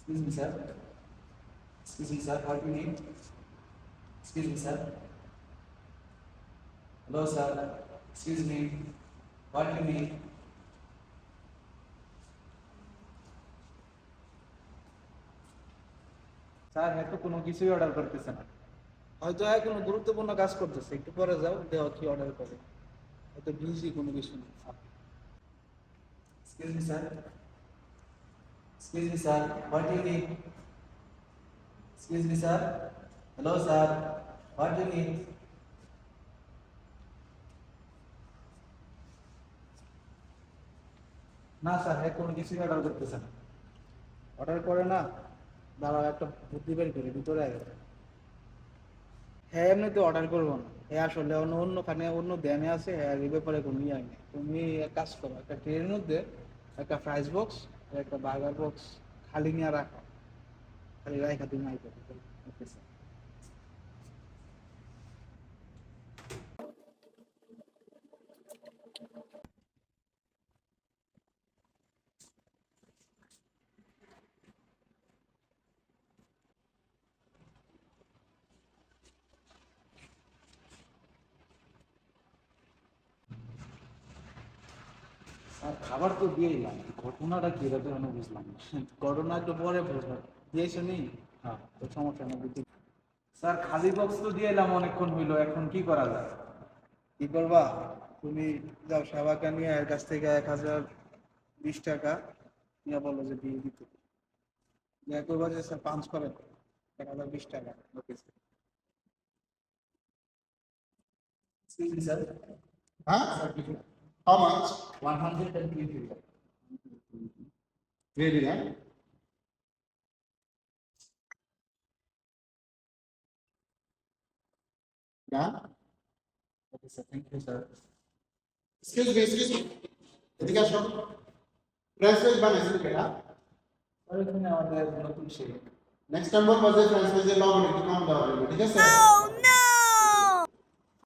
Excuse me, sir. Excuse me, sir. What do you need? Excuse me, sir. Hello, sir. Excuse me. What do you need? Sir হ্যাঁ তো কোনো কিছুই order করতেছে না। হয়তো হ্যাঁ কোনো গুরুত্বপূর্ণ কাজ করতেছে, একটু পরে যাও, দেওয়া কি অর্ডার করে। হয়তো বিজি কোনো কিছু নেই। Excuse me, sir. Excuse me, sir. What do you need? Excuse me, sir. Hello, sir. What do you need? না স্যার হ্যাঁ কোনো কিছুই অর্ডার করতেছে না। অর্ডার করে না, দাঁড়াও একটা বুদ্ধি বের করি, ভিতরে আগে। হ্যাঁ এমনিতে অর্ডার করবো না, হ্যাঁ আসলে অন্য অন্যখানে অন্য ধ্যানে আছে, হ্যাঁ এই ব্যাপারে কোনো ইয়ে নেই। তুমি এক কাজ করো, একটা ট্রেনের মধ্যে একটা ফ্রাইস বক্স আর একটা বার্গার বক্স খালি নিয়ে রাখো, খালি রাখা তুমি আই করো। Okay sir. স্যার খাবার তো দিয়ে এলাম, ঘটনাটা কি এটা তো এখনো বুঝলাম না। ঘটনা একটু পরে বুঝবো, দিয়েছো নি? হ্যাঁ তো সমস্যা নেই, বুদ্ধি। স্যার খালি বক্স তো দিয়ে এলাম অনেকক্ষণ হইলো, এখন কি করা যায়? কি করবা? তুমি যাও সেবাকে নিয়ে এর কাছ থেকে 1020 টাকা নিয়ে বলো যে দিয়ে দিতে। যা করবা যে স্যার পাঞ্চ করে 1020 টাকা। Okay sir. Excuse me sir. Huh? Sir কিছু How much? 123। Really, huh? Yeah? Okay sir, thank you sir. Excuse me. এদিকে আসো। ফ্রেঞ্চ ফ্রাইজ বানাইছিল কেডা? স্যার এখানে আমাদের নতুন শেফ। নেক্সট টাইম বলবো যে ফ্রেঞ্চ ফ্রাইজের লবণ একটু কম দেওয়া হবে, ঠিক আছে? Oh no!